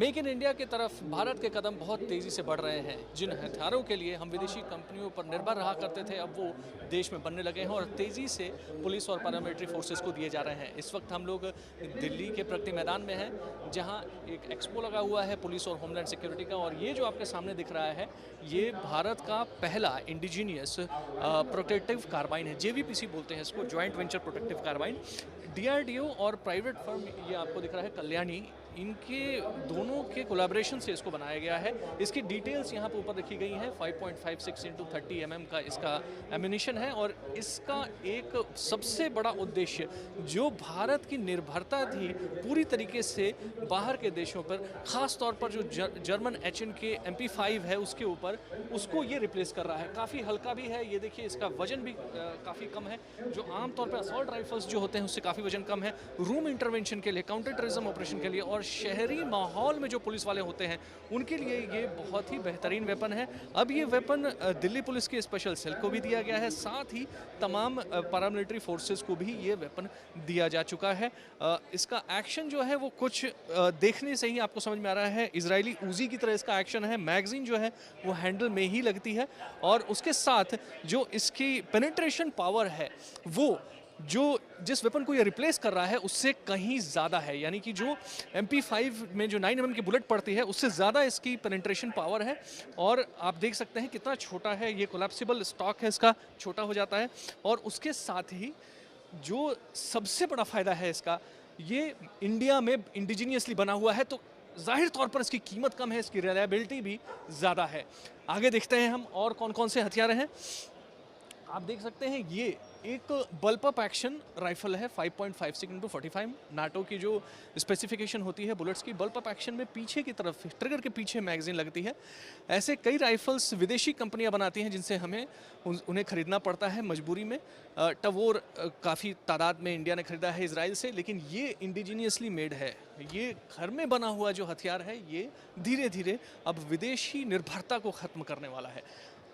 Make in India की तरफ भारत के कदम बहुत तेज़ी से बढ़ रहे हैं। जिन हथियारों के लिए हम विदेशी कंपनियों पर निर्भर रहा करते थे, अब वो देश में बनने लगे हैं और तेज़ी से पुलिस और पैरामिलिट्री फोर्सेस को दिए जा रहे हैं। इस वक्त हम लोग दिल्ली के प्रगति मैदान में हैं, जहां एक एक्सपो लगा हुआ है पुलिस और होमलैंड सिक्योरिटी का। और ये जो आपके सामने दिख रहा है, ये भारत का पहला इंडिजीनियस प्रोटेक्टिव कार्बाइन है। JVPC बोलते हैं इसको, joint venture protective carbine. DRDO और प्राइवेट फर्म, ये आपको दिख रहा है कल्याणी, इनके दोनों के कोलैबोरेशन से इसको बनाया गया है। इसकी डिटेल्स यहाँ पर ऊपर रखी गई हैं। 5.56 × 30 mm का इसका एम्यूनिशन है और इसका एक सबसे बड़ा उद्देश्य, जो भारत की निर्भरता थी पूरी तरीके से बाहर के देशों पर, ख़ास तौर पर जो जर्मन HN के MP5 है उसके ऊपर, उसको ये रिप्लेस कर रहा है। काफ़ी हल्का भी है, ये देखिए इसका वजन भी काफ़ी कम है। जो आमतौर पर असॉल्ट राइफल्स जो होते हैं उससे काफ़ी वजन कम है। रूम इंटरवेंशन के लिए, काउंटर टेररिज्म ऑपरेशन के लिए और शहरी माहौल में जो पुलिस वाले होते हैं उनके लिए ये बहुत ही बेहतरीन वेपन है। अब ये वेपन दिल्ली पुलिस के स्पेशल सेल को भी दिया गया है, साथ ही तमाम पैरामिलिट्री फोर्सेस को भी ये वेपन दिया जा चुका है। इसका एक्शन जो है वो कुछ देखने से ही आपको समझ में आ रहा है, इजरायली उजी की तरह इसका एक्शन है। मैगजीन जो है वो हैंडल में ही लगती है और उसके साथ जो इसकी पेनिट्रेशन पावर है वो जो जिस वेपन को ये रिप्लेस कर रहा है उससे कहीं ज़्यादा है। यानी कि जो MP5 में जो 9 mm की बुलेट पड़ती है उससे ज़्यादा इसकी पेनिट्रेशन पावर है। और आप देख सकते हैं कितना छोटा है ये, कोलैप्सिबल स्टॉक है इसका, छोटा हो जाता है। और उसके साथ ही जो सबसे बड़ा फ़ायदा है इसका, ये इंडिया में इंडिजीनियसली बना हुआ है, तो जाहिर तौर पर इसकी कीमत कम है, इसकी रिलायबिलिटी भी ज़्यादा है। आगे देखते हैं हम और कौन कौन से हथियार हैं। आप देख सकते हैं ये एक बल्प अप एक्शन राइफल है, 5.56 × 45। नाटो की जो स्पेसिफिकेशन होती है बुलेट्स की, बल्प अप एक्शन में पीछे की तरफ ट्रिगर के पीछे मैगजीन लगती है। ऐसे कई राइफल्स विदेशी कंपनियां बनाती हैं जिनसे हमें उन्हें खरीदना पड़ता है मजबूरी में। टवोर काफ़ी तादाद में इंडिया ने खरीदा है इजराइल से, लेकिन ये इंडिजीनियसली मेड है। ये घर में बना हुआ जो हथियार है, ये धीरे धीरे अब विदेशी निर्भरता को ख़त्म करने वाला है।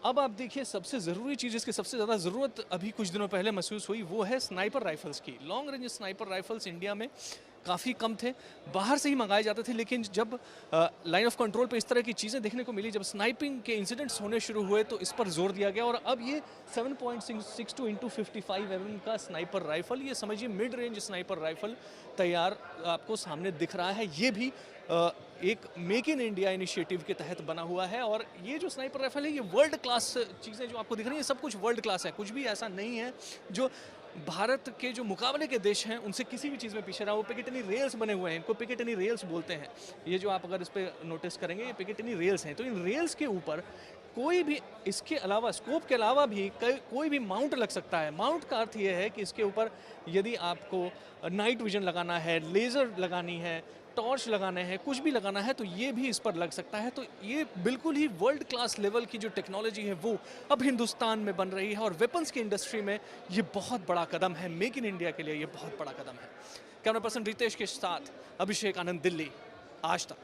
अब आप देखिए, सबसे ज़रूरी चीज़, इसकी सबसे ज़्यादा ज़रूरत अभी कुछ दिनों पहले महसूस हुई, वो है स्नाइपर राइफल्स की। Long range sniper rifles India में काफ़ी कम थे, बाहर से ही मंगाए जाते थे। लेकिन जब लाइन ऑफ कंट्रोल पे इस तरह की चीज़ें देखने को मिली, जब स्नाइपिंग के इंसिडेंट्स होने शुरू हुए, तो इस पर जोर दिया गया। और अब ये 7.62 × 55 mm का स्नाइपर राइफल, ये समझिए मिड रेंज स्नाइपर राइफल तैयार आपको सामने दिख रहा है। ये भी एक मेक इन इंडिया इनिशिएटिव के तहत बना हुआ है। और ये जो स्नाइपर राइफल है, ये वर्ल्ड क्लास चीज़ें जो आपको दिख रही हैं, सब कुछ वर्ल्ड क्लास है। कुछ भी ऐसा नहीं है जो भारत के जो मुकाबले के देश हैं उनसे किसी भी चीज़ में पीछे रहा। वो पिकेटनी रेल्स बने हुए हैं, इनको पिकेटनी रेल्स बोलते हैं। ये जो आप अगर इस पर नोटिस करेंगे, ये पिकेटनी रेल्स हैं। तो इन रेल्स के ऊपर कोई भी, इसके अलावा स्कोप के अलावा भी कोई भी माउंट लग सकता है। माउंट का अर्थ ये है कि इसके ऊपर यदि आपको नाइट विजन लगाना है, लेज़र लगानी है, टॉर्च लगाना है, कुछ भी लगाना है, तो ये भी इस पर लग सकता है। तो ये बिल्कुल ही वर्ल्ड क्लास लेवल की जो टेक्नोलॉजी है वो अब हिंदुस्तान में बन रही है। और वेपन्स की इंडस्ट्री में ये बहुत बड़ा कदम है, मेक इन इंडिया के लिए ये बहुत बड़ा कदम है। कैमरा पर्सन रितेश के साथ अभिषेक आनंद, दिल्ली, आज तक।